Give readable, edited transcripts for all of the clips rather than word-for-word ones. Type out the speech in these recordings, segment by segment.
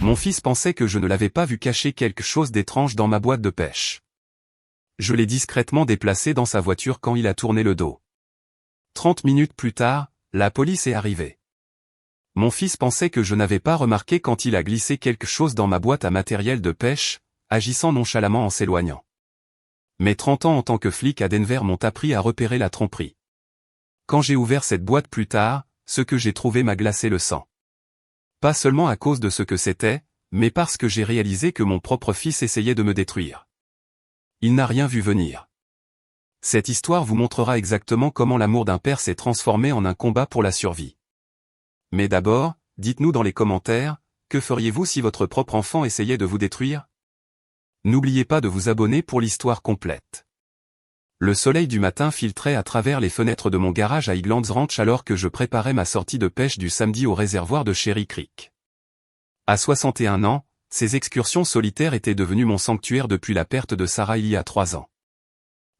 Mon fils pensait que je ne l'avais pas vu cacher quelque chose d'étrange dans ma boîte de pêche. Je l'ai discrètement déplacé dans sa voiture quand il a tourné le dos. 30 minutes plus tard, la police est arrivée. Mon fils pensait que je n'avais pas remarqué quand il a glissé quelque chose dans ma boîte à matériel de pêche, agissant nonchalamment en s'éloignant. Mes 30 ans en tant que flic à Denver m'ont appris à repérer la tromperie. Quand j'ai ouvert cette boîte plus tard, ce que j'ai trouvé m'a glacé le sang. Pas seulement à cause de ce que c'était, mais parce que j'ai réalisé que mon propre fils essayait de me détruire. Il n'a rien vu venir. Cette histoire vous montrera exactement comment l'amour d'un père s'est transformé en un combat pour la survie. Mais d'abord, dites-nous dans les commentaires, que feriez-vous si votre propre enfant essayait de vous détruire? N'oubliez pas de vous abonner pour l'histoire complète. Le soleil du matin filtrait à travers les fenêtres de mon garage à Highlands Ranch alors que je préparais ma sortie de pêche du samedi au réservoir de Cherry Creek. À 61 ans, ces excursions solitaires étaient devenues mon sanctuaire depuis la perte de Sarah il y a 3 ans.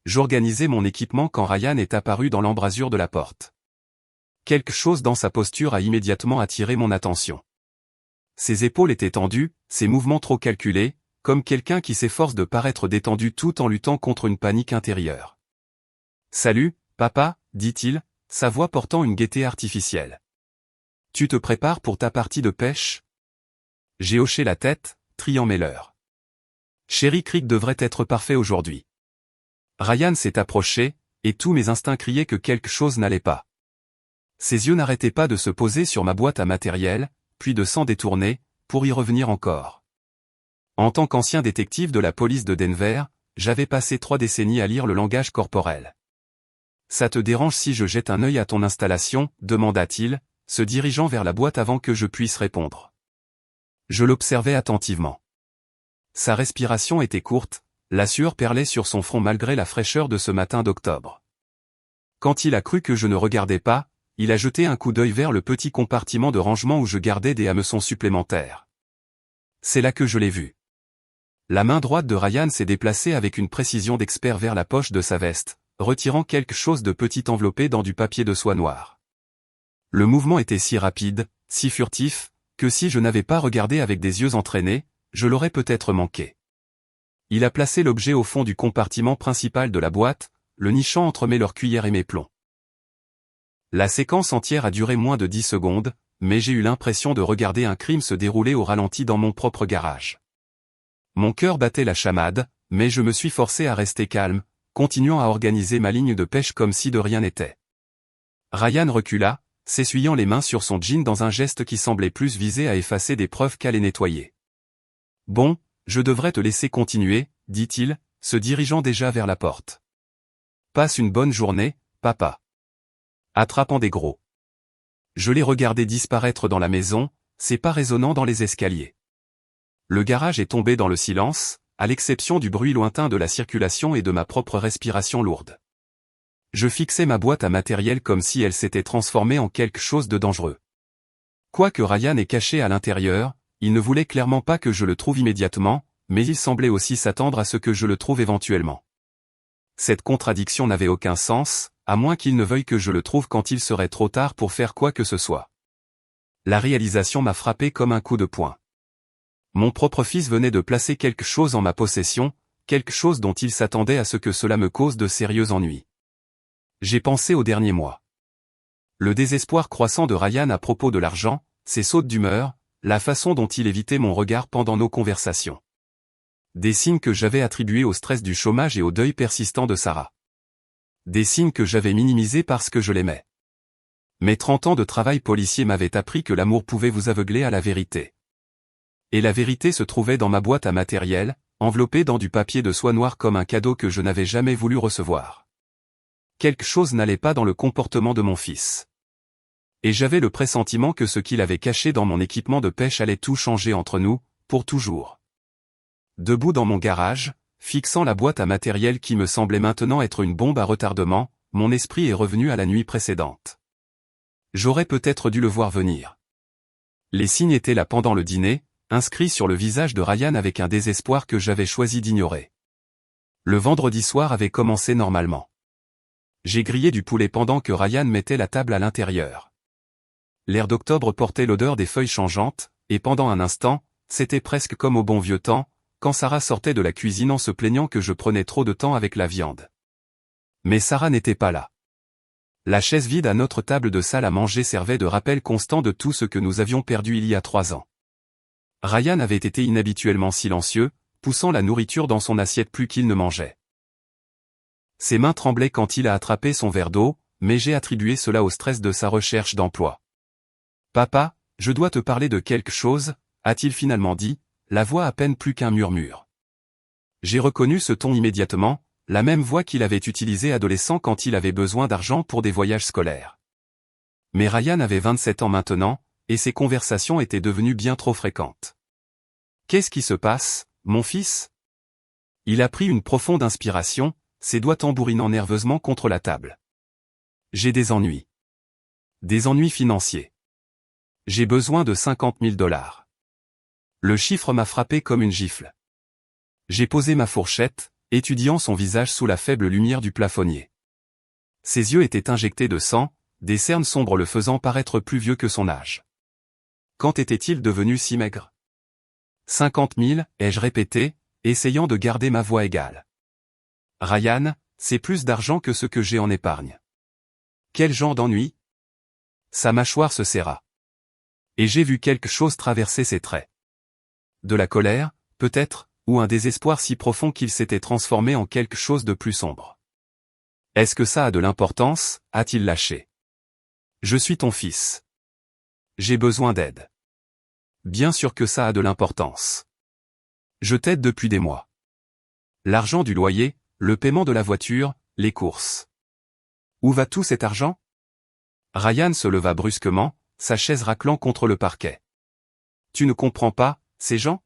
J'organisais mon équipement quand Ryan est apparu dans l'embrasure de la porte. Quelque chose dans sa posture a immédiatement attiré mon attention. Ses épaules étaient tendues, ses mouvements trop calculés, comme quelqu'un qui s'efforce de paraître détendu tout en luttant contre une panique intérieure. « Salut, papa » dit-il, sa voix portant une gaieté artificielle. « Tu te prépares pour ta partie de pêche ?» J'ai hoché la tête, triant mes leurres. Cherry Creek devrait être parfait aujourd'hui. Ryan s'est approché, et tous mes instincts criaient que quelque chose n'allait pas. Ses yeux n'arrêtaient pas de se poser sur ma boîte à matériel, puis de s'en détourner, pour y revenir encore. En tant qu'ancien détective de la police de Denver, j'avais passé 3 décennies à lire le langage corporel. « Ça te dérange si je jette un œil à ton installation ?» demanda-t-il, se dirigeant vers la boîte avant que je puisse répondre. Je l'observais attentivement. Sa respiration était courte, la sueur perlait sur son front malgré la fraîcheur de ce matin d'octobre. Quand il a cru que je ne regardais pas, il a jeté un coup d'œil vers le petit compartiment de rangement où je gardais des hameçons supplémentaires. C'est là que je l'ai vu. La main droite de Ryan s'est déplacée avec une précision d'expert vers la poche de sa veste, retirant quelque chose de petit enveloppé dans du papier de soie noire. Le mouvement était si rapide, si furtif, que si je n'avais pas regardé avec des yeux entraînés, je l'aurais peut-être manqué. Il a placé l'objet au fond du compartiment principal de la boîte, le nichant entre mes leurs cuillères et mes plombs. La séquence entière a duré moins de 10 secondes, mais j'ai eu l'impression de regarder un crime se dérouler au ralenti dans mon propre garage. Mon cœur battait la chamade, mais je me suis forcé à rester calme, continuant à organiser ma ligne de pêche comme si de rien n'était. Ryan recula, s'essuyant les mains sur son jean dans un geste qui semblait plus viser à effacer des preuves qu'à les nettoyer. « Bon, je devrais te laisser continuer, » dit-il, se dirigeant déjà vers la porte. « Passe une bonne journée, papa. » Attrapant des gros. Je l'ai regardé disparaître dans la maison, ses pas résonnant dans les escaliers. Le garage est tombé dans le silence, à l'exception du bruit lointain de la circulation et de ma propre respiration lourde. Je fixais ma boîte à matériel comme si elle s'était transformée en quelque chose de dangereux. Quoique Ryan est caché à l'intérieur, il ne voulait clairement pas que je le trouve immédiatement, mais il semblait aussi s'attendre à ce que je le trouve éventuellement. Cette contradiction n'avait aucun sens, à moins qu'il ne veuille que je le trouve quand il serait trop tard pour faire quoi que ce soit. La réalisation m'a frappé comme un coup de poing. Mon propre fils venait de placer quelque chose en ma possession, quelque chose dont il s'attendait à ce que cela me cause de sérieux ennuis. J'ai pensé aux derniers mois. Le désespoir croissant de Ryan à propos de l'argent, ses sautes d'humeur, la façon dont il évitait mon regard pendant nos conversations. Des signes que j'avais attribués au stress du chômage et au deuil persistant de Sarah. Des signes que j'avais minimisés parce que je l'aimais. Mes 30 ans de travail policier m'avaient appris que l'amour pouvait vous aveugler à la vérité. Et la vérité se trouvait dans ma boîte à matériel, enveloppée dans du papier de soie noire comme un cadeau que je n'avais jamais voulu recevoir. Quelque chose n'allait pas dans le comportement de mon fils. Et j'avais le pressentiment que ce qu'il avait caché dans mon équipement de pêche allait tout changer entre nous, pour toujours. Debout dans mon garage, fixant la boîte à matériel qui me semblait maintenant être une bombe à retardement, mon esprit est revenu à la nuit précédente. J'aurais peut-être dû le voir venir. Les signes étaient là pendant le dîner, inscrits sur le visage de Ryan avec un désespoir que j'avais choisi d'ignorer. Le vendredi soir avait commencé normalement. J'ai grillé du poulet pendant que Ryan mettait la table à l'intérieur. L'air d'octobre portait l'odeur des feuilles changeantes, et pendant un instant, c'était presque comme au bon vieux temps, quand Sarah sortait de la cuisine en se plaignant que je prenais trop de temps avec la viande. Mais Sarah n'était pas là. La chaise vide à notre table de salle à manger servait de rappel constant de tout ce que nous avions perdu il y a 3 ans. Ryan avait été inhabituellement silencieux, poussant la nourriture dans son assiette plus qu'il ne mangeait. Ses mains tremblaient quand il a attrapé son verre d'eau, mais j'ai attribué cela au stress de sa recherche d'emploi. « Papa, je dois te parler de quelque chose », a-t-il finalement dit, la voix à peine plus qu'un murmure. J'ai reconnu ce ton immédiatement, la même voix qu'il avait utilisée adolescent quand il avait besoin d'argent pour des voyages scolaires. Mais Ryan avait 27 ans maintenant, et ses conversations étaient devenues bien trop fréquentes. « Qu'est-ce qui se passe, mon fils ?» Il a pris une profonde inspiration, ses doigts tambourinant nerveusement contre la table. « J'ai des ennuis. Des ennuis financiers. J'ai besoin de 50 000 $. Le chiffre m'a frappé comme une gifle. J'ai posé ma fourchette, étudiant son visage sous la faible lumière du plafonnier. Ses yeux étaient injectés de sang, des cernes sombres le faisant paraître plus vieux que son âge. Quand était-il devenu si maigre ? 50 000, ai-je répété, essayant de garder ma voix égale. Ryan, c'est plus d'argent que ce que j'ai en épargne. Quel genre d'ennui ? Sa mâchoire se serra. Et j'ai vu quelque chose traverser ses traits. De la colère, peut-être, ou un désespoir si profond qu'il s'était transformé en quelque chose de plus sombre. Est-ce que ça a de l'importance ? A-t-il lâché. Je suis ton fils. J'ai besoin d'aide. Bien sûr que ça a de l'importance. Je t'aide depuis des mois. L'argent du loyer, le paiement de la voiture, les courses. Où va tout cet argent ? Ryan se leva brusquement, sa chaise raclant contre le parquet. Tu ne comprends pas, ces gens ?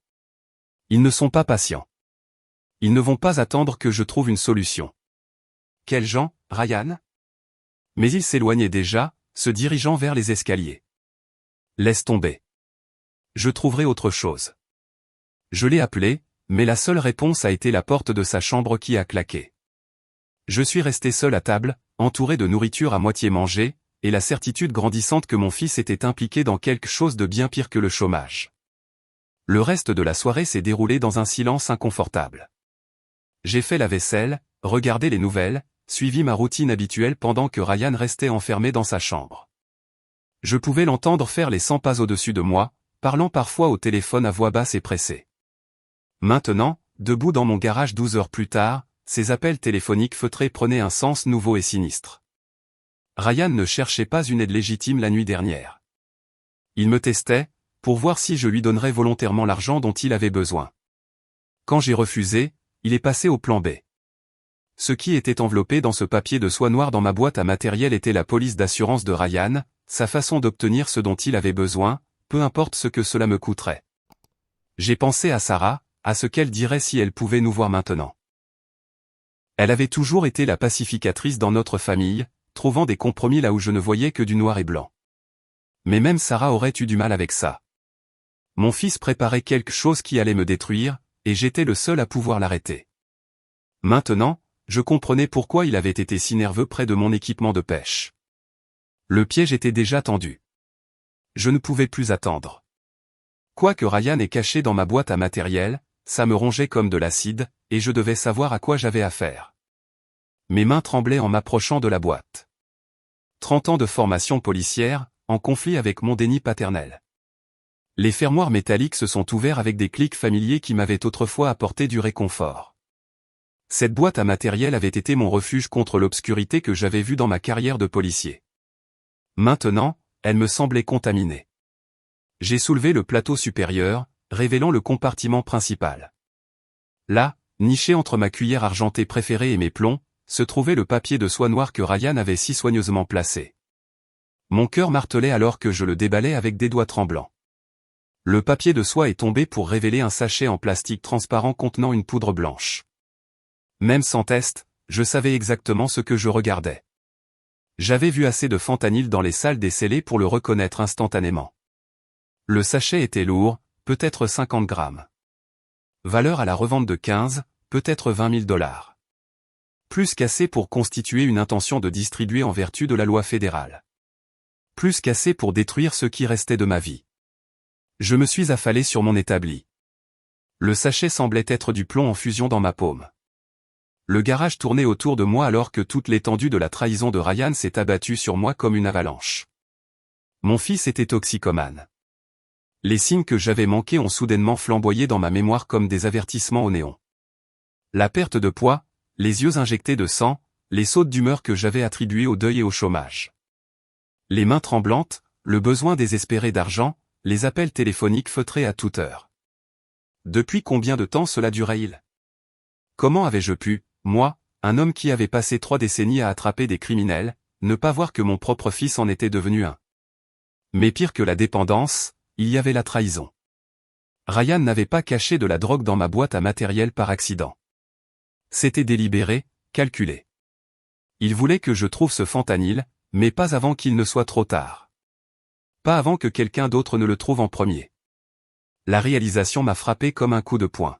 Ils ne sont pas patients. Ils ne vont pas attendre que je trouve une solution. Quels gens, Ryan ? Mais il s'éloignait déjà, se dirigeant vers les escaliers. Laisse tomber. Je trouverai autre chose. Je l'ai appelé, mais la seule réponse a été la porte de sa chambre qui a claqué. Je suis resté seul à table, entouré de nourriture à moitié mangée, et la certitude grandissante que mon fils était impliqué dans quelque chose de bien pire que le chômage. Le reste de la soirée s'est déroulé dans un silence inconfortable. J'ai fait la vaisselle, regardé les nouvelles, suivi ma routine habituelle pendant que Ryan restait enfermé dans sa chambre. Je pouvais l'entendre faire les 100 pas au-dessus de moi, parlant parfois au téléphone à voix basse et pressée. Maintenant, debout dans mon garage 12 heures plus tard, ses appels téléphoniques feutrés prenaient un sens nouveau et sinistre. Ryan ne cherchait pas une aide légitime la nuit dernière. Il me testait, pour voir si je lui donnerais volontairement l'argent dont il avait besoin. Quand j'ai refusé, il est passé au plan B. Ce qui était enveloppé dans ce papier de soie noire dans ma boîte à matériel était la police d'assurance de Ryan, sa façon d'obtenir ce dont il avait besoin, peu importe ce que cela me coûterait. J'ai pensé à Sarah, à ce qu'elle dirait si elle pouvait nous voir maintenant. Elle avait toujours été la pacificatrice dans notre famille, trouvant des compromis là où je ne voyais que du noir et blanc. Mais même Sarah aurait eu du mal avec ça. Mon fils préparait quelque chose qui allait me détruire, et j'étais le seul à pouvoir l'arrêter. Maintenant, je comprenais pourquoi il avait été si nerveux près de mon équipement de pêche. Le piège était déjà tendu. Je ne pouvais plus attendre. Quoique Ryan ait caché dans ma boîte à matériel, ça me rongeait comme de l'acide, et je devais savoir à quoi j'avais affaire. Mes mains tremblaient en m'approchant de la boîte. 30 ans de formation policière, en conflit avec mon déni paternel. Les fermoirs métalliques se sont ouverts avec des clics familiers qui m'avaient autrefois apporté du réconfort. Cette boîte à matériel avait été mon refuge contre l'obscurité que j'avais vue dans ma carrière de policier. Maintenant, elle me semblait contaminée. J'ai soulevé le plateau supérieur, révélant le compartiment principal. Là, niché entre ma cuillère argentée préférée et mes plombs, se trouvait le papier de soie noire que Ryan avait si soigneusement placé. Mon cœur martelait alors que je le déballais avec des doigts tremblants. Le papier de soie est tombé pour révéler un sachet en plastique transparent contenant une poudre blanche. Même sans test, je savais exactement ce que je regardais. J'avais vu assez de fentanyl dans les salles des scellés pour le reconnaître instantanément. Le sachet était lourd, peut-être 50 grammes. Valeur à la revente de 15, peut-être 20 000 $. Plus qu'assez pour constituer une intention de distribuer en vertu de la loi fédérale. Plus qu'assez pour détruire ce qui restait de ma vie. Je me suis affalé sur mon établi. Le sachet semblait être du plomb en fusion dans ma paume. Le garage tournait autour de moi alors que toute l'étendue de la trahison de Ryan s'est abattue sur moi comme une avalanche. Mon fils était toxicomane. Les signes que j'avais manqués ont soudainement flamboyé dans ma mémoire comme des avertissements au néon. La perte de poids, les yeux injectés de sang, les sautes d'humeur que j'avais attribuées au deuil et au chômage. Les mains tremblantes, le besoin désespéré d'argent, les appels téléphoniques feutrés à toute heure. Depuis combien de temps cela durait-il? Comment avais-je pu, moi, un homme qui avait passé 3 décennies à attraper des criminels, ne pas voir que mon propre fils en était devenu un? Mais pire que la dépendance, il y avait la trahison. Ryan n'avait pas caché de la drogue dans ma boîte à matériel par accident. C'était délibéré, calculé. Il voulait que je trouve ce fentanyl, mais pas avant qu'il ne soit trop tard. Pas avant que quelqu'un d'autre ne le trouve en premier. La réalisation m'a frappé comme un coup de poing.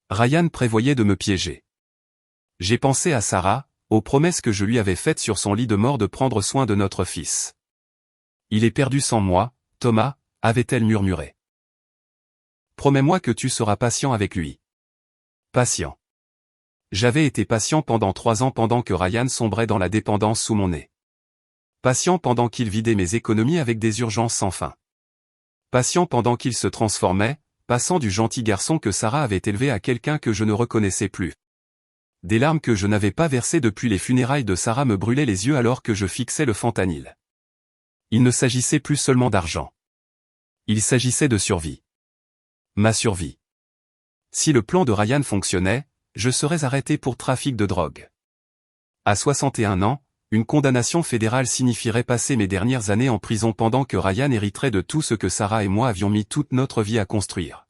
Ryan prévoyait de me piéger. J'ai pensé à Sarah, aux promesses que je lui avais faites sur son lit de mort de prendre soin de notre fils. Il est perdu sans moi, Thomas, avait-elle murmuré. Promets-moi que tu seras patient avec lui. Patient. J'avais été patient pendant 3 ans pendant que Ryan sombrait dans la dépendance sous mon nez. Patient pendant qu'il vidait mes économies avec des urgences sans fin. Patient pendant qu'il se transformait, passant du gentil garçon que Sarah avait élevé à quelqu'un que je ne reconnaissais plus. Des larmes que je n'avais pas versées depuis les funérailles de Sarah me brûlaient les yeux alors que je fixais le fentanyl. Il ne s'agissait plus seulement d'argent. Il s'agissait de survie. Ma survie. Si le plan de Ryan fonctionnait, je serais arrêté pour trafic de drogue. À 61 ans, une condamnation fédérale signifierait passer mes dernières années en prison pendant que Ryan hériterait de tout ce que Sarah et moi avions mis toute notre vie à construire.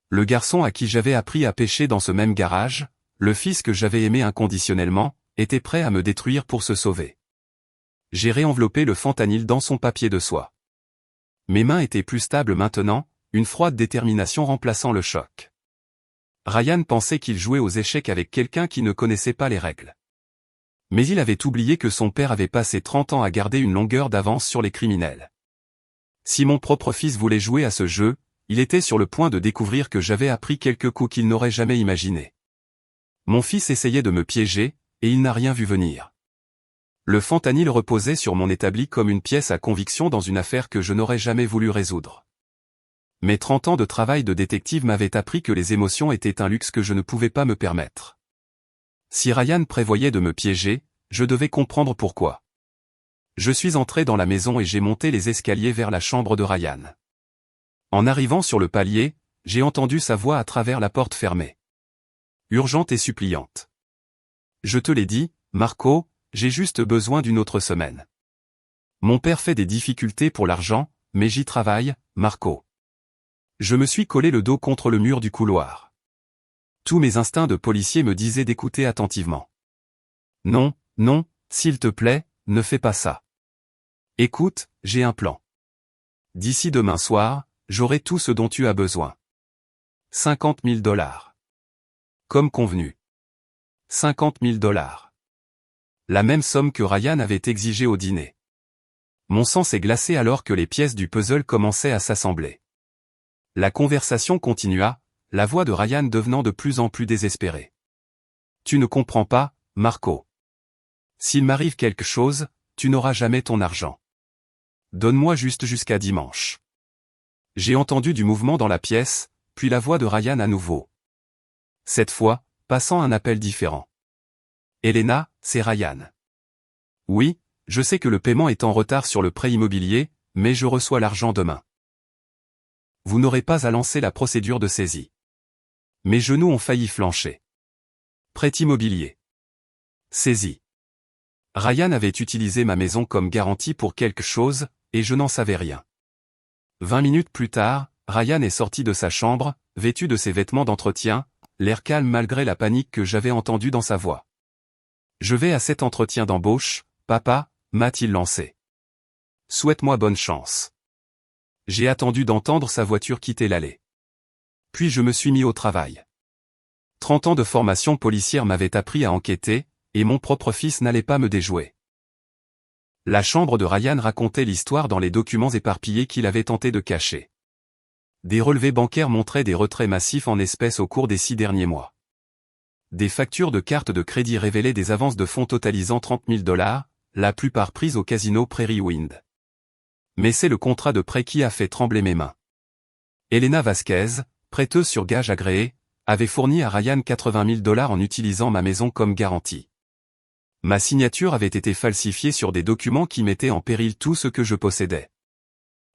Le garçon à qui j'avais appris à pêcher dans ce même garage, le fils que j'avais aimé inconditionnellement, était prêt à me détruire pour se sauver. J'ai réenveloppé le fentanyl dans son papier de soie. Mes mains étaient plus stables maintenant, une froide détermination remplaçant le choc. Ryan pensait qu'il jouait aux échecs avec quelqu'un qui ne connaissait pas les règles. Mais il avait oublié que son père avait passé 30 ans à garder une longueur d'avance sur les criminels. Si mon propre fils voulait jouer à ce jeu, il était sur le point de découvrir que j'avais appris quelques coups qu'il n'aurait jamais imaginés. Mon fils essayait de me piéger, et il n'a rien vu venir. Le fentanyl reposait sur mon établi comme une pièce à conviction dans une affaire que je n'aurais jamais voulu résoudre. Mes 30 ans de travail de détective m'avaient appris que les émotions étaient un luxe que je ne pouvais pas me permettre. Si Ryan prévoyait de me piéger, je devais comprendre pourquoi. Je suis entré dans la maison et j'ai monté les escaliers vers la chambre de Ryan. En arrivant sur le palier, j'ai entendu sa voix à travers la porte fermée. Urgente et suppliante. Je te l'ai dit, Marco, j'ai juste besoin d'une autre semaine. Mon père fait des difficultés pour l'argent, mais j'y travaille, Marco. Je me suis collé le dos contre le mur du couloir. Tous mes instincts de policier me disaient d'écouter attentivement. Non, non, s'il te plaît, ne fais pas ça. Écoute, j'ai un plan. D'ici demain soir, j'aurai tout ce dont tu as besoin. 50 000 $. Comme convenu. 50 000 $. La même somme que Ryan avait exigée au dîner. Mon sang s'est glacé alors que les pièces du puzzle commençaient à s'assembler. La conversation continua, la voix de Ryan devenant de plus en plus désespérée. Tu ne comprends pas, Marco. S'il m'arrive quelque chose, tu n'auras jamais ton argent. Donne-moi juste jusqu'à dimanche. J'ai entendu du mouvement dans la pièce, puis la voix de Ryan à nouveau. Cette fois, passant un appel différent. Elena, c'est Ryan. Oui, je sais que le paiement est en retard sur le prêt immobilier, mais je reçois l'argent demain. Vous n'aurez pas à lancer la procédure de saisie. Mes genoux ont failli flancher. Prêt immobilier. Saisie. Ryan avait utilisé ma maison comme garantie pour quelque chose, et je n'en savais rien. 20 minutes plus tard, Ryan est sorti de sa chambre, vêtu de ses vêtements d'entretien, l'air calme malgré la panique que j'avais entendue dans sa voix. Je vais à cet entretien d'embauche, papa, m'a-t-il lancé. Souhaite-moi bonne chance. J'ai attendu d'entendre sa voiture quitter l'allée. Puis je me suis mis au travail. 30 ans de formation policière m'avaient appris à enquêter, et mon propre fils n'allait pas me déjouer. La chambre de Ryan racontait l'histoire dans les documents éparpillés qu'il avait tenté de cacher. des relevés bancaires montraient des retraits massifs en espèces au cours des 6 derniers mois. Des factures de cartes de crédit révélaient des avances de fonds totalisant $30 000, la plupart prises au casino Prairie Wind. Mais c'est le contrat de prêt qui a fait trembler mes mains. Elena Vasquez, prêteuse sur gage agréée, avait fourni à Ryan $80 000 en utilisant ma maison comme garantie. Ma signature avait été falsifiée sur des documents qui mettaient en péril tout ce que je possédais.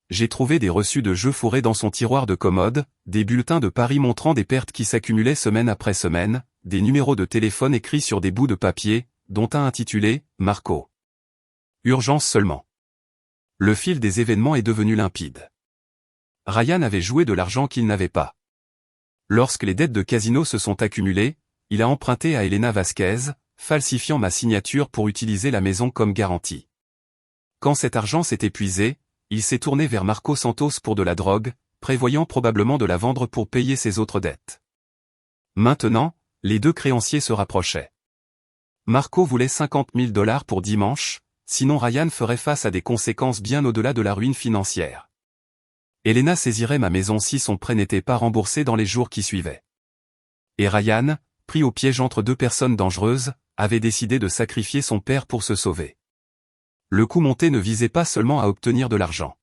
J'ai trouvé des reçus de jeu fourrés dans son tiroir de commode, des bulletins de paris montrant des pertes qui s'accumulaient semaine après semaine, des numéros de téléphone écrits sur des bouts de papier, dont un intitulé « Marco ». Urgence seulement. Le fil des événements est devenu limpide. Ryan avait joué de l'argent qu'il n'avait pas. Lorsque les dettes de casino se sont accumulées, il a emprunté à Elena Vasquez, falsifiant ma signature pour utiliser la maison comme garantie. Quand cet argent s'est épuisé, il s'est tourné vers Marco Santos pour de la drogue, prévoyant probablement de la vendre pour payer ses autres dettes. Maintenant, les deux créanciers se rapprochaient. Marco voulait $50 000 pour dimanche, sinon Ryan ferait face à des conséquences bien au-delà de la ruine financière. Elena saisirait ma maison si son prêt n'était pas remboursé dans les jours qui suivaient. Et Ryan, pris au piège entre deux personnes dangereuses, avait décidé de sacrifier son père pour se sauver. Le coup monté ne visait pas seulement à obtenir de l'argent.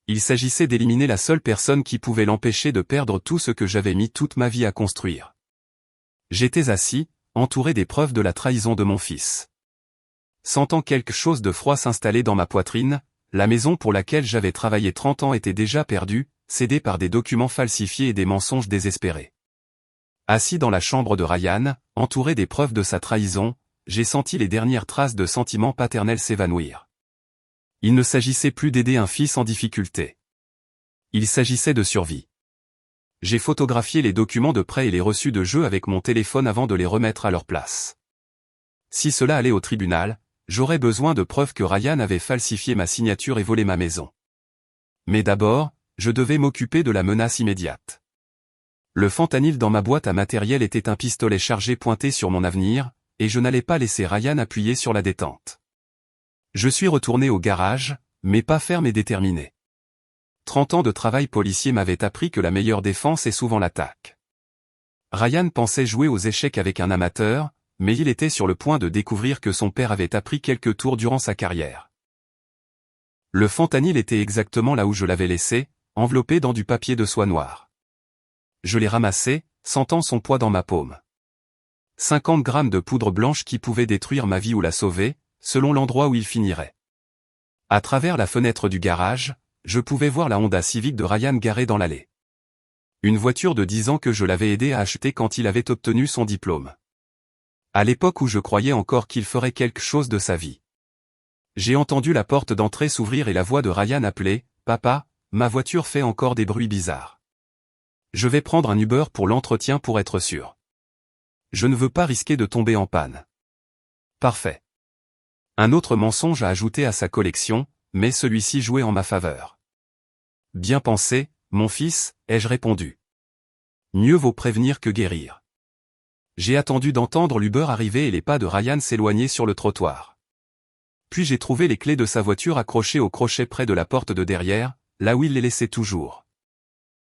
Il s'agissait d'éliminer la seule personne qui pouvait l'empêcher de perdre tout ce que j'avais mis toute ma vie à construire. J'étais assis, entouré des preuves de la trahison de mon fils. Sentant quelque chose de froid s'installer dans ma poitrine, la maison pour laquelle j'avais travaillé 30 ans était déjà perdue, cédée par des documents falsifiés et des mensonges désespérés. Assis dans la chambre de Ryan, entouré des preuves de sa trahison, j'ai senti les dernières traces de sentiments paternels s'évanouir. Il ne s'agissait plus d'aider un fils en difficulté. Il s'agissait de survie. J'ai photographié les documents de prêt et les reçus de jeu avec mon téléphone avant de les remettre à leur place. Si cela allait au tribunal, j'aurais besoin de preuves que Ryan avait falsifié ma signature et volé ma maison. Mais d'abord, je devais m'occuper de la menace immédiate. Le fentanyl dans ma boîte à matériel était un pistolet chargé pointé sur mon avenir, et je n'allais pas laisser Ryan appuyer sur la détente. Je suis retourné au garage, mais pas ferme et déterminé. 30 ans de travail policier m'avaient appris que la meilleure défense est souvent l'attaque. Ryan pensait jouer aux échecs avec un amateur, mais il était sur le point de découvrir que son père avait appris quelques tours durant sa carrière. Le fentanyl était exactement là où je l'avais laissé, enveloppé dans du papier de soie noire. Je l'ai ramassé, sentant son poids dans ma paume. 50 grammes de poudre blanche qui pouvait détruire ma vie ou la sauver, selon l'endroit où il finirait. À travers la fenêtre du garage, je pouvais voir la Honda Civic de Ryan garée dans l'allée. Une voiture de 10 ans que je l'avais aidé à acheter quand il avait obtenu son diplôme. À l'époque où je croyais encore qu'il ferait quelque chose de sa vie. J'ai entendu la porte d'entrée s'ouvrir et la voix de Ryan appeler « Papa, ma voiture fait encore des bruits bizarres. Je vais prendre un Uber pour l'entretien pour être sûr. Je ne veux pas risquer de tomber en panne. » Parfait. Un autre mensonge à ajouter à sa collection, mais celui-ci jouait en ma faveur. Bien pensé, mon fils, ai-je répondu. Mieux vaut prévenir que guérir. J'ai attendu d'entendre l'Uber arriver et les pas de Ryan s'éloigner sur le trottoir. Puis j'ai trouvé les clés de sa voiture accrochées au crochet près de la porte de derrière, là où il les laissait toujours.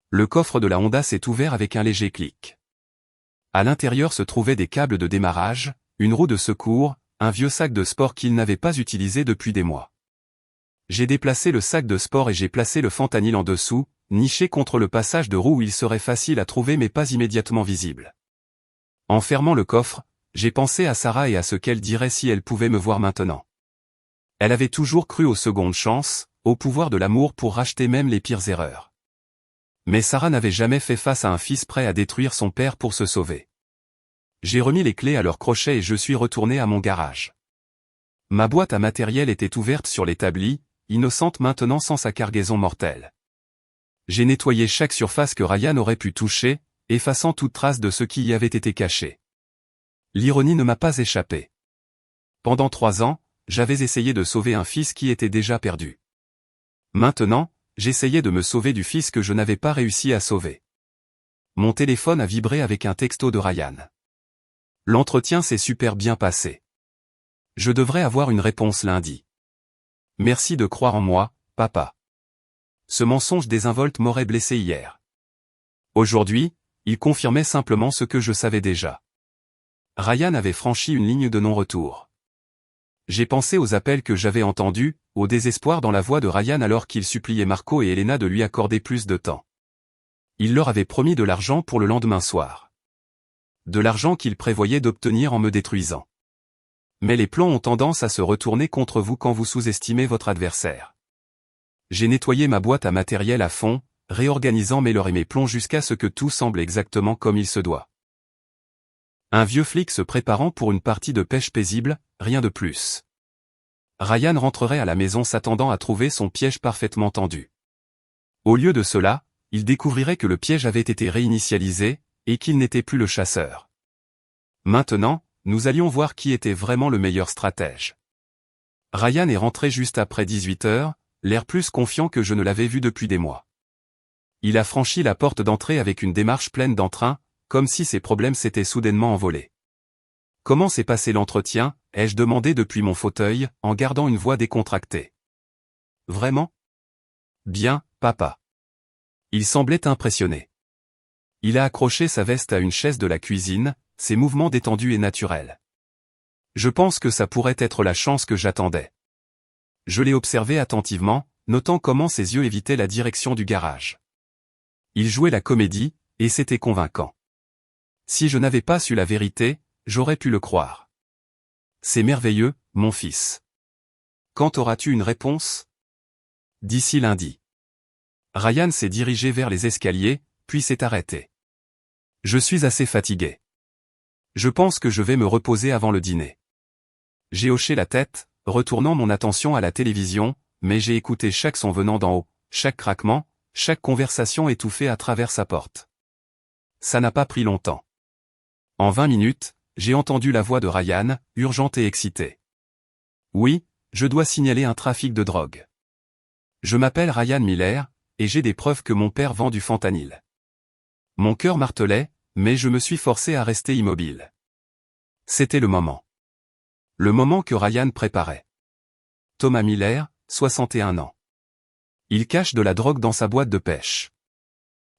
Le coffre de la Honda s'est ouvert avec un léger clic. À l'intérieur se trouvaient des câbles de démarrage, une roue de secours, un vieux sac de sport qu'il n'avait pas utilisé depuis des mois. J'ai déplacé le sac de sport et j'ai placé le fentanyl en dessous, niché contre le passage de roue où il serait facile à trouver mais pas immédiatement visible. En fermant le coffre, j'ai pensé à Sarah et à ce qu'elle dirait si elle pouvait me voir maintenant. Elle avait toujours cru aux secondes chances, au pouvoir de l'amour pour racheter même les pires erreurs. Mais Sarah n'avait jamais fait face à un fils prêt à détruire son père pour se sauver. J'ai remis les clés à leur crochet et je suis retourné à mon garage. Ma boîte à matériel était ouverte sur l'établi, innocente maintenant sans sa cargaison mortelle. J'ai nettoyé chaque surface que Ryan aurait pu toucher, effaçant toute trace de ce qui y avait été caché. L'ironie ne m'a pas échappé. Pendant 3 ans, j'avais essayé de sauver un fils qui était déjà perdu. Maintenant, j'essayais de me sauver du fils que je n'avais pas réussi à sauver. Mon téléphone a vibré avec un texto de Ryan. L'entretien s'est super bien passé. Je devrais avoir une réponse lundi. Merci de croire en moi, papa. Ce mensonge désinvolte m'aurait blessé hier. Aujourd'hui, il confirmait simplement ce que je savais déjà. Ryan avait franchi une ligne de non-retour. J'ai pensé aux appels que j'avais entendus, au désespoir dans la voix de Ryan alors qu'il suppliait Marco et Elena de lui accorder plus de temps. Il leur avait promis de l'argent pour le lendemain soir. De l'argent qu'il prévoyait d'obtenir en me détruisant. Mais les plans ont tendance à se retourner contre vous quand vous sous-estimez votre adversaire. J'ai nettoyé ma boîte à matériel à fond, réorganisant mes leurres et mes plombs jusqu'à ce que tout semble exactement comme il se doit. Un vieux flic se préparant pour une partie de pêche paisible, rien de plus. Ryan rentrerait à la maison s'attendant à trouver son piège parfaitement tendu. Au lieu de cela, il découvrirait que le piège avait été réinitialisé, et qu'il n'était plus le chasseur. Maintenant, nous allions voir qui était vraiment le meilleur stratège. Ryan est rentré juste après 18 heures, l'air plus confiant que je ne l'avais vu depuis des mois. Il a franchi la porte d'entrée avec une démarche pleine d'entrain, comme si ses problèmes s'étaient soudainement envolés. « Comment s'est passé l'entretien » ai-je demandé depuis mon fauteuil, en gardant une voix décontractée. « Vraiment ? » ?»« Bien, papa. » Il semblait impressionné. Il a accroché sa veste à une chaise de la cuisine, ses mouvements détendus et naturels. Je pense que ça pourrait être la chance que j'attendais. Je l'ai observé attentivement, notant comment ses yeux évitaient la direction du garage. Il jouait la comédie, et c'était convaincant. Si je n'avais pas su la vérité, j'aurais pu le croire. C'est merveilleux, mon fils. Quand auras-tu une réponse ? D'ici lundi. Ryan s'est dirigé vers les escaliers, puis s'est arrêté. Je suis assez fatigué. Je pense que je vais me reposer avant le dîner. J'ai hoché la tête, retournant mon attention à la télévision, mais j'ai écouté chaque son venant d'en haut, chaque craquement, chaque conversation étouffée à travers sa porte. Ça n'a pas pris longtemps. En 20 minutes, j'ai entendu la voix de Ryan, urgente et excitée. Oui, je dois signaler un trafic de drogue. Je m'appelle Ryan Miller, et j'ai des preuves que mon père vend du fentanyl. Mon cœur martelait, mais je me suis forcé à rester immobile. C'était le moment. Le moment que Ryan préparait. Thomas Miller, 61 ans. Il cache de la drogue dans sa boîte de pêche.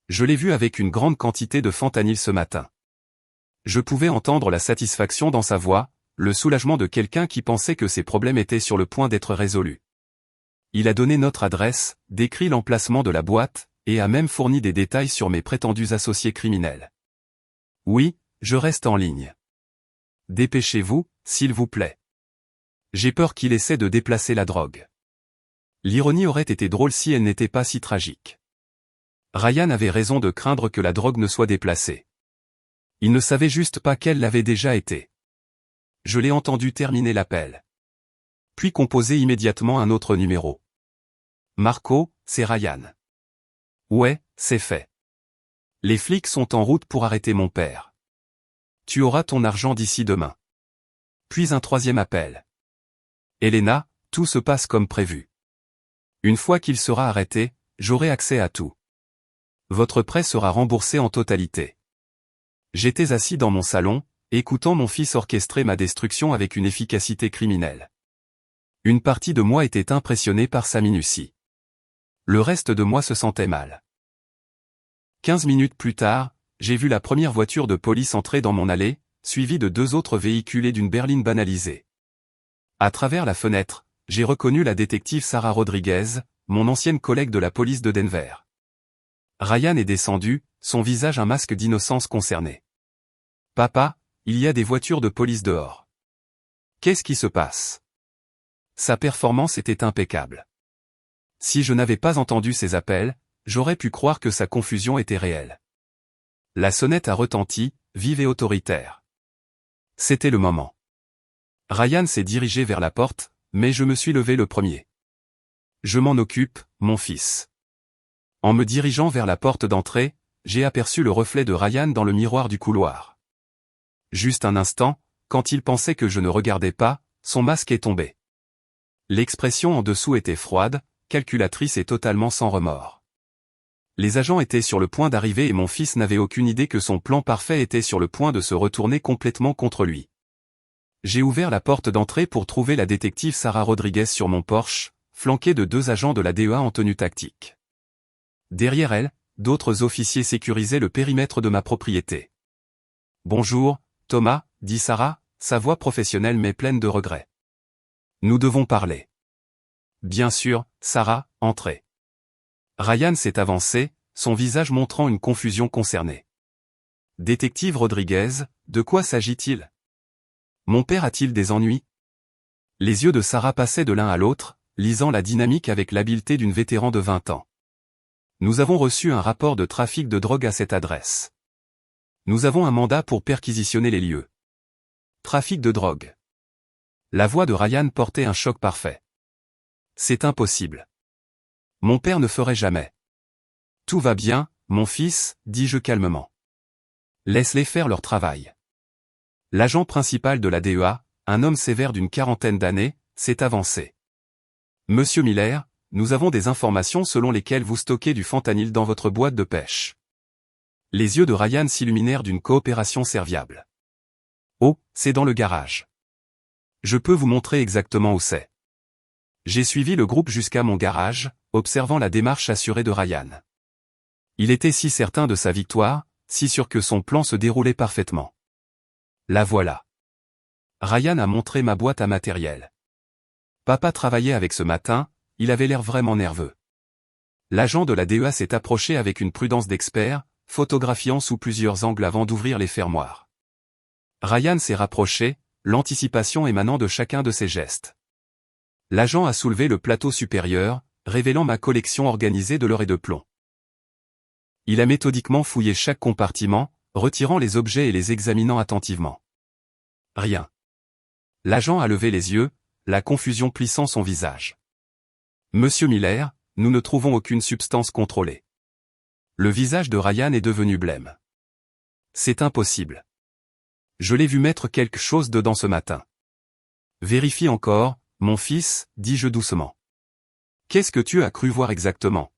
Je l'ai vu avec une grande quantité de fentanyl ce matin. Je pouvais entendre la satisfaction dans sa voix, le soulagement de quelqu'un qui pensait que ses problèmes étaient sur le point d'être résolus. Il a donné notre adresse, décrit l'emplacement de la boîte, et a même fourni des détails sur mes prétendus associés criminels. Oui, je reste en ligne. Dépêchez-vous, s'il vous plaît. J'ai peur qu'il essaie de déplacer la drogue. L'ironie aurait été drôle si elle n'était pas si tragique. Ryan avait raison de craindre que la drogue ne soit déplacée. Il ne savait juste pas qu'elle l'avait déjà été. Je l'ai entendu terminer l'appel. Puis composer immédiatement un autre numéro. Marco, c'est Ryan. Ouais, c'est fait. Les flics sont en route pour arrêter mon père. Tu auras ton argent d'ici demain. Puis un troisième appel. Elena, tout se passe comme prévu. Une fois qu'il sera arrêté, j'aurai accès à tout. Votre prêt sera remboursé en totalité. J'étais assis dans mon salon, écoutant mon fils orchestrer ma destruction avec une efficacité criminelle. Une partie de moi était impressionnée par sa minutie. Le reste de moi se sentait mal. 15 minutes plus tard, j'ai vu la première voiture de police entrer dans mon allée, suivie de 2 autres véhicules et d'une berline banalisée. À travers la fenêtre, j'ai reconnu la détective Sarah Rodriguez, mon ancienne collègue de la police de Denver. Ryan est descendu, son visage un masque d'innocence concerné. « Papa, il y a des voitures de police dehors. Qu'est-ce qui se passe ?» Sa performance était impeccable. Si je n'avais pas entendu ses appels, j'aurais pu croire que sa confusion était réelle. La sonnette a retenti, vive et autoritaire. C'était le moment. Ryan s'est dirigé vers la porte, mais je me suis levé le premier. Je m'en occupe, mon fils. En me dirigeant vers la porte d'entrée, j'ai aperçu le reflet de Ryan dans le miroir du couloir. Juste un instant, quand il pensait que je ne regardais pas, son masque est tombé. L'expression en dessous était froide, calculatrice et totalement sans remords. Les agents étaient sur le point d'arriver et mon fils n'avait aucune idée que son plan parfait était sur le point de se retourner complètement contre lui. J'ai ouvert la porte d'entrée pour trouver la détective Sarah Rodriguez sur mon porche, flanquée de 2 agents de la DEA en tenue tactique. Derrière elle, d'autres officiers sécurisaient le périmètre de ma propriété. « Bonjour, Thomas, » dit Sarah, sa voix professionnelle mais pleine de regrets. « Nous devons parler. » « Bien sûr, Sarah, entrez. » Ryan s'est avancé, son visage montrant une confusion concernée. « Détective Rodriguez, de quoi s'agit-il? Mon père a-t-il des ennuis ?» Les yeux de Sarah passaient de l'un à l'autre, lisant la dynamique avec l'habileté d'une vétéran de 20 ans. « Nous avons reçu un rapport de trafic de drogue à cette adresse. Nous avons un mandat pour perquisitionner les lieux. » Trafic de drogue. La voix de Ryan portait un choc parfait. « C'est impossible. Mon père ne ferait jamais. »« Tout va bien, mon fils, » dis-je calmement. « Laisse-les faire leur travail. » L'agent principal de la DEA, un homme sévère d'une quarantaine d'années, s'est avancé. « Monsieur Miller, nous avons des informations selon lesquelles vous stockez du fentanyl dans votre boîte de pêche. » Les yeux de Ryan s'illuminèrent d'une coopération serviable. « Oh, c'est dans le garage. Je peux vous montrer exactement où c'est. » J'ai suivi le groupe jusqu'à mon garage, observant la démarche assurée de Ryan. Il était si certain de sa victoire, si sûr que son plan se déroulait parfaitement. La voilà. Ryan a montré ma boîte à matériel. Papa travaillait avec ce matin, il avait l'air vraiment nerveux. L'agent de la DEA s'est approché avec une prudence d'expert, photographiant sous plusieurs angles avant d'ouvrir les fermoirs. Ryan s'est rapproché, l'anticipation émanant de chacun de ses gestes. L'agent a soulevé le plateau supérieur, révélant ma collection organisée de l'or et de plomb. Il a méthodiquement fouillé chaque compartiment, retirant les objets et les examinant attentivement. Rien. L'agent a levé les yeux, la confusion plissant son visage. « Monsieur Miller, nous ne trouvons aucune substance contrôlée. » Le visage de Ryan est devenu blême. « C'est impossible. Je l'ai vu mettre quelque chose dedans ce matin. »« Vérifie encore, mon fils, » dis-je doucement. « Qu'est-ce que tu as cru voir exactement ?»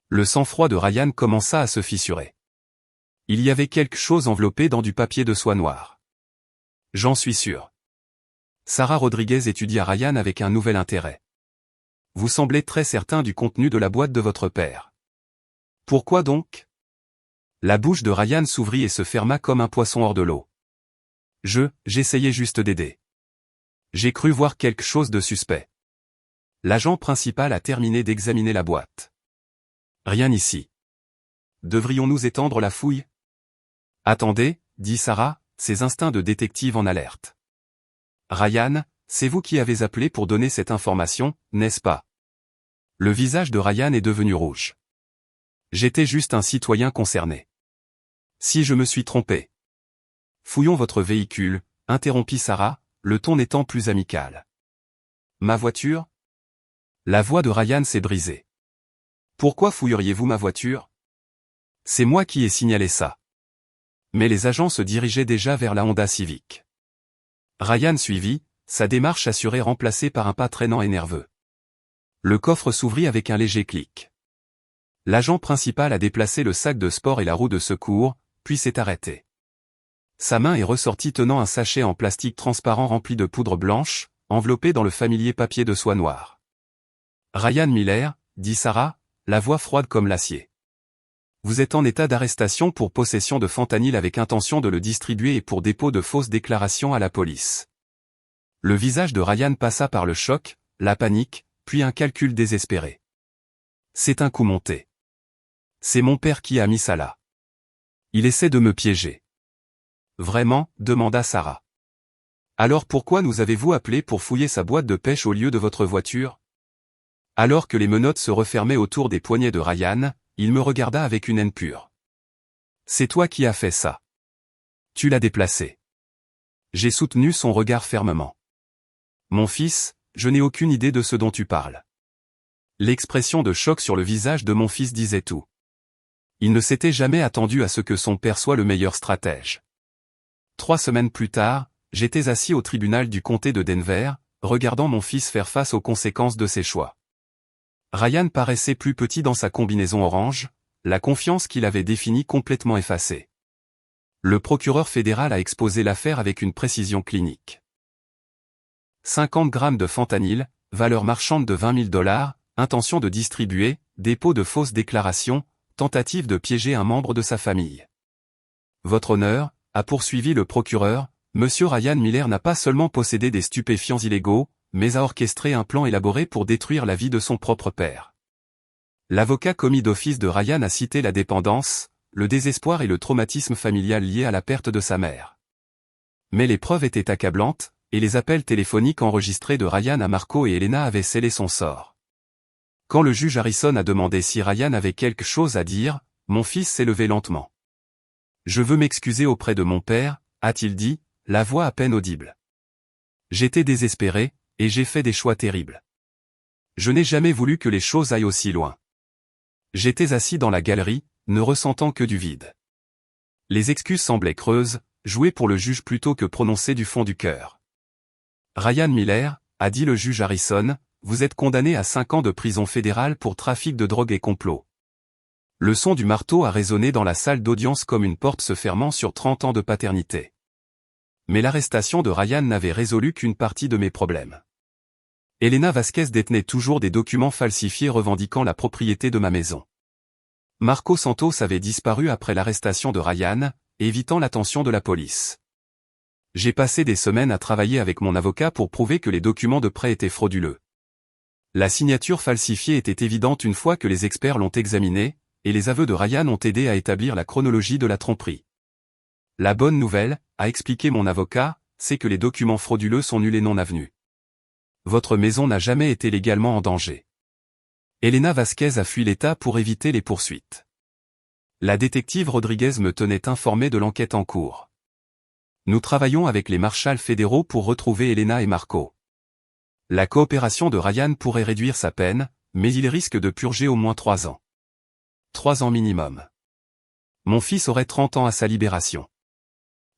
Le sang-froid de Ryan commença à se fissurer. Il y avait quelque chose enveloppé dans du papier de soie noire. « J'en suis sûr. » Sarah Rodriguez étudia Ryan avec un nouvel intérêt. « Vous semblez très certain du contenu de la boîte de votre père. Pourquoi donc ?» La bouche de Ryan s'ouvrit et se ferma comme un poisson hors de l'eau. J'essayais juste d'aider. J'ai cru voir quelque chose de suspect. L'agent principal a terminé d'examiner la boîte. Rien ici. Devrions-nous étendre la fouille? Attendez, dit Sarah, ses instincts de détective en alerte. Ryan, c'est vous qui avez appelé pour donner cette information, n'est-ce pas? Le visage de Ryan est devenu rouge. J'étais juste un citoyen concerné. Si je me suis trompé. Fouillons votre véhicule, interrompit Sarah, le ton n'étant plus amical. Ma voiture? La voix de Ryan s'est brisée. Pourquoi fouilleriez-vous ma voiture? C'est moi qui ai signalé ça. Mais les agents se dirigeaient déjà vers la Honda Civic. Ryan suivit, sa démarche assurée remplacée par un pas traînant et nerveux. Le coffre s'ouvrit avec un léger clic. L'agent principal a déplacé le sac de sport et la roue de secours, puis s'est arrêté. Sa main est ressortie tenant un sachet en plastique transparent rempli de poudre blanche, enveloppé dans le familier papier de soie noire. Ryan Miller, dit Sarah, la voix froide comme l'acier. Vous êtes en état d'arrestation pour possession de fentanyl avec intention de le distribuer et pour dépôt de fausses déclarations à la police. Le visage de Ryan passa par le choc, la panique, puis un calcul désespéré. C'est un coup monté. C'est mon père qui a mis ça là. Il essaie de me piéger. Vraiment, demanda Sarah. Alors pourquoi nous avez-vous appelé pour fouiller sa boîte de pêche au lieu de votre voiture? Alors que les menottes se refermaient autour des poignets de Ryan, il me regarda avec une haine pure. C'est toi qui as fait ça. Tu l'as déplacé. J'ai soutenu son regard fermement. Mon fils, je n'ai aucune idée de ce dont tu parles. L'expression de choc sur le visage de mon fils disait tout. Il ne s'était jamais attendu à ce que son père soit le meilleur stratège. 3 semaines plus tard, j'étais assis au tribunal du comté de Denver, regardant mon fils faire face aux conséquences de ses choix. Ryan paraissait plus petit dans sa combinaison orange, la confiance qu'il avait définie complètement effacée. Le procureur fédéral a exposé l'affaire avec une précision clinique. 50 grammes de fentanyl, valeur marchande de $20 000, intention de distribuer, dépôt de fausses déclarations, tentative de piéger un membre de sa famille. Votre honneur, a poursuivi le procureur, Monsieur Ryan Miller n'a pas seulement possédé des stupéfiants illégaux, mais a orchestré un plan élaboré pour détruire la vie de son propre père. L'avocat commis d'office de Ryan a cité la dépendance, le désespoir et le traumatisme familial lié à la perte de sa mère. Mais les preuves étaient accablantes, et les appels téléphoniques enregistrés de Ryan à Marco et Elena avaient scellé son sort. Quand le juge Harrison a demandé si Ryan avait quelque chose à dire, mon fils s'est levé lentement. « Je veux m'excuser auprès de mon père », a-t-il dit, la voix à peine audible. « J'étais désespéré, et j'ai fait des choix terribles. Je n'ai jamais voulu que les choses aillent aussi loin. J'étais assis dans la galerie, ne ressentant que du vide. » Les excuses semblaient creuses, jouées pour le juge plutôt que prononcées du fond du cœur. « Ryan Miller, a dit le juge Harrison, vous êtes condamné à 5 ans de prison fédérale pour trafic de drogue et complot. » Le son du marteau a résonné dans la salle d'audience comme une porte se fermant sur 30 ans de paternité. Mais l'arrestation de Ryan n'avait résolu qu'une partie de mes problèmes. Elena Vasquez détenait toujours des documents falsifiés revendiquant la propriété de ma maison. Marco Santos avait disparu après l'arrestation de Ryan, évitant l'attention de la police. J'ai passé des semaines à travailler avec mon avocat pour prouver que les documents de prêt étaient frauduleux. La signature falsifiée était évidente une fois que les experts l'ont examinée, et les aveux de Ryan ont aidé à établir la chronologie de la tromperie. La bonne nouvelle, a expliqué mon avocat, c'est que les documents frauduleux sont nuls et non avenus. Votre maison n'a jamais été légalement en danger. Elena Vasquez a fui l'État pour éviter les poursuites. La détective Rodriguez me tenait informé de l'enquête en cours. Nous travaillons avec les marshals fédéraux pour retrouver Elena et Marco. La coopération de Ryan pourrait réduire sa peine, mais il risque de purger au moins 3 ans. 3 ans minimum. Mon fils aurait 30 ans à sa libération.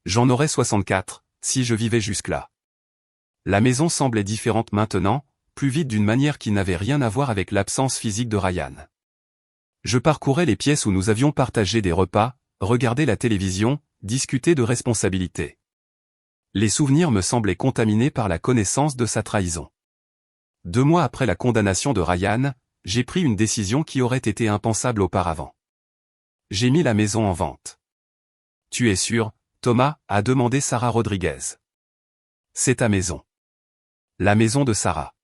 J'en aurais 64, si je vivais jusque-là. La maison semblait différente maintenant, plus vide d'une manière qui n'avait rien à voir avec l'absence physique de Ryan. Je parcourais les pièces où nous avions partagé des repas, regardé la télévision, discuté de responsabilités. Les souvenirs me semblaient contaminés par la connaissance de sa trahison. 2 mois après la condamnation de Ryan, j'ai pris une décision qui aurait été impensable auparavant. J'ai mis la maison en vente. Tu es sûr, Thomas, a demandé Sarah Rodriguez. C'est ta maison. La maison de Sarah.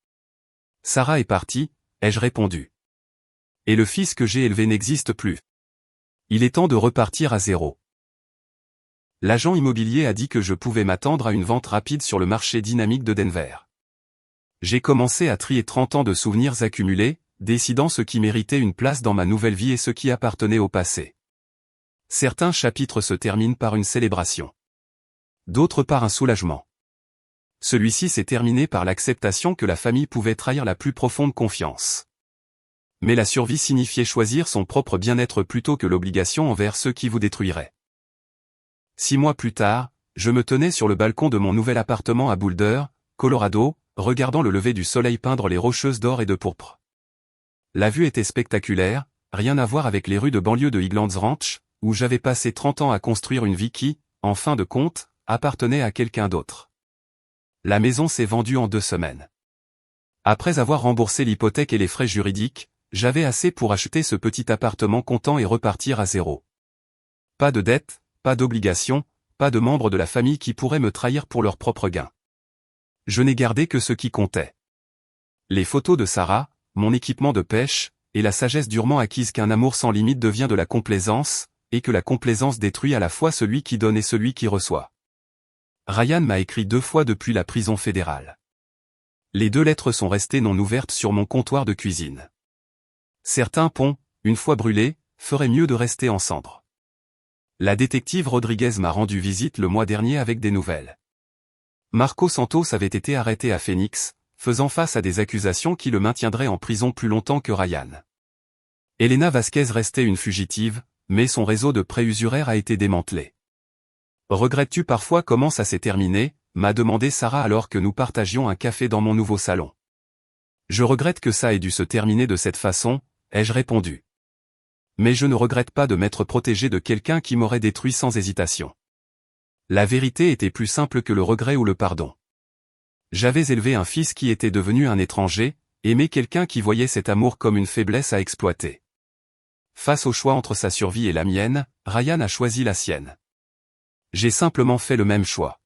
Sarah est partie, ai-je répondu. Et le fils que j'ai élevé n'existe plus. Il est temps de repartir à zéro. L'agent immobilier a dit que je pouvais m'attendre à une vente rapide sur le marché dynamique de Denver. J'ai commencé à trier 30 ans de souvenirs accumulés, décidant ce qui méritait une place dans ma nouvelle vie et ce qui appartenait au passé. Certains chapitres se terminent par une célébration. D'autres par un soulagement. Celui-ci s'est terminé par l'acceptation que la famille pouvait trahir la plus profonde confiance. Mais la survie signifiait choisir son propre bien-être plutôt que l'obligation envers ceux qui vous détruiraient. 6 mois plus tard, je me tenais sur le balcon de mon nouvel appartement à Boulder, Colorado, regardant le lever du soleil peindre les rocheuses d'or et de pourpre. La vue était spectaculaire, rien à voir avec les rues de banlieue de Highlands Ranch, où j'avais passé 30 ans à construire une vie qui, en fin de compte, appartenait à quelqu'un d'autre. La maison s'est vendue en 2 semaines. Après avoir remboursé l'hypothèque et les frais juridiques, j'avais assez pour acheter ce petit appartement content et repartir à zéro. Pas de dette, pas d'obligation, pas de membres de la famille qui pourraient me trahir pour leur propre gain. Je n'ai gardé que ce qui comptait. Les photos de Sarah, mon équipement de pêche, et la sagesse durement acquise qu'un amour sans limite devient de la complaisance, et que la complaisance détruit à la fois celui qui donne et celui qui reçoit. Ryan m'a écrit 2 fois depuis la prison fédérale. Les 2 lettres sont restées non ouvertes sur mon comptoir de cuisine. Certains ponts, une fois brûlés, feraient mieux de rester en cendres. La détective Rodriguez m'a rendu visite le mois dernier avec des nouvelles. Marco Santos avait été arrêté à Phoenix, faisant face à des accusations qui le maintiendraient en prison plus longtemps que Ryan. Elena Vasquez restait une fugitive, mais son réseau de prêts usuraires a été démantelé. Regrettes-tu parfois comment ça s'est terminé, m'a demandé Sarah alors que nous partagions un café dans mon nouveau salon. Je regrette que ça ait dû se terminer de cette façon, ai-je répondu. Mais je ne regrette pas de m'être protégé de quelqu'un qui m'aurait détruit sans hésitation. La vérité était plus simple que le regret ou le pardon. J'avais élevé un fils qui était devenu un étranger, Aimer quelqu'un qui voyait cet amour comme une faiblesse à exploiter. Face au choix entre sa survie et la mienne, Ryan a choisi la sienne. J'ai simplement fait le même choix.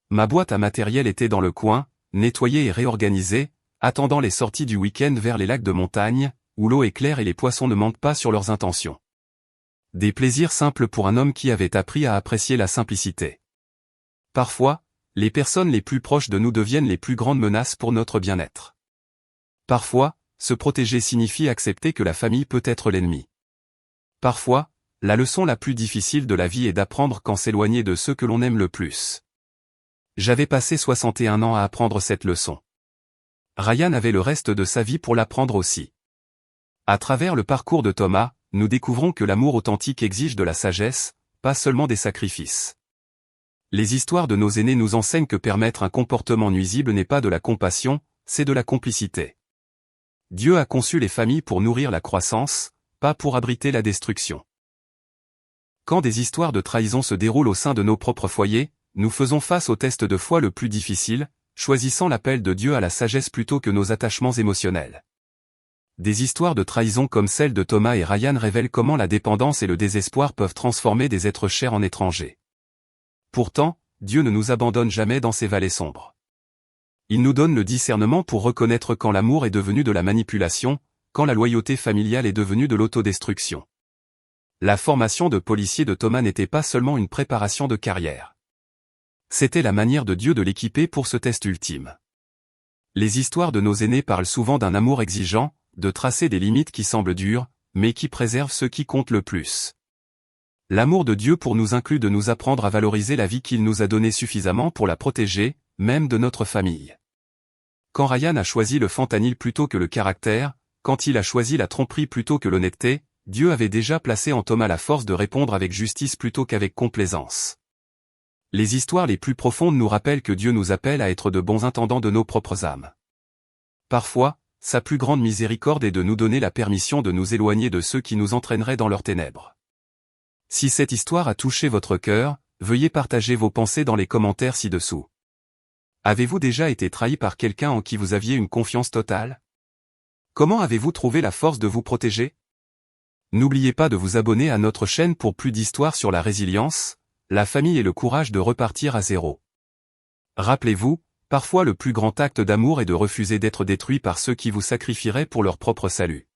Ma boîte à matériel était dans le coin, nettoyée et réorganisée, attendant les sorties du week-end vers les lacs de montagne, où l'eau est claire et les poissons ne mentent pas sur leurs intentions. Des plaisirs simples pour un homme qui avait appris à apprécier la simplicité. Parfois, les personnes les plus proches de nous deviennent les plus grandes menaces pour notre bien-être. Parfois, se protéger signifie accepter que la famille peut être l'ennemi. Parfois, la leçon la plus difficile de la vie est d'apprendre quand s'éloigner de ceux que l'on aime le plus. J'avais passé 61 ans à apprendre cette leçon. Ryan avait le reste de sa vie pour l'apprendre aussi. À travers le parcours de Thomas, nous découvrons que l'amour authentique exige de la sagesse, pas seulement des sacrifices. Les histoires de nos aînés nous enseignent que permettre un comportement nuisible n'est pas de la compassion, c'est de la complicité. Dieu a conçu les familles pour nourrir la croissance, pas pour abriter la destruction. Quand des histoires de trahison se déroulent au sein de nos propres foyers, nous faisons face au test de foi le plus difficile, choisissant l'appel de Dieu à la sagesse plutôt que nos attachements émotionnels. Des histoires de trahison comme celle de Thomas et Ryan révèlent comment la dépendance et le désespoir peuvent transformer des êtres chers en étrangers. Pourtant, Dieu ne nous abandonne jamais dans ces vallées sombres. Il nous donne le discernement pour reconnaître quand l'amour est devenu de la manipulation, quand la loyauté familiale est devenue de l'autodestruction. La formation de policier de Thomas n'était pas seulement une préparation de carrière. C'était la manière de Dieu de l'équiper pour ce test ultime. Les histoires de nos aînés parlent souvent d'un amour exigeant, de tracer des limites qui semblent dures, mais qui préservent ce qui compte le plus. L'amour de Dieu pour nous inclut de nous apprendre à valoriser la vie qu'il nous a donnée suffisamment pour la protéger, même de notre famille. Quand Ryan a choisi le fentanyl plutôt que le caractère, quand il a choisi la tromperie plutôt que l'honnêteté, Dieu avait déjà placé en Thomas la force de répondre avec justice plutôt qu'avec complaisance. Les histoires les plus profondes nous rappellent que Dieu nous appelle à être de bons intendants de nos propres âmes. Parfois, sa plus grande miséricorde est de nous donner la permission de nous éloigner de ceux qui nous entraîneraient dans leurs ténèbres. Si cette histoire a touché votre cœur, veuillez partager vos pensées dans les commentaires ci-dessous. Avez-vous déjà été trahi par quelqu'un en qui vous aviez une confiance totale? Comment avez-vous trouvé la force de vous protéger? N'oubliez pas de vous abonner à notre chaîne pour plus d'histoires sur la résilience, la famille et le courage de repartir à zéro. Rappelez-vous, parfois le plus grand acte d'amour est de refuser d'être détruit par ceux qui vous sacrifieraient pour leur propre salut.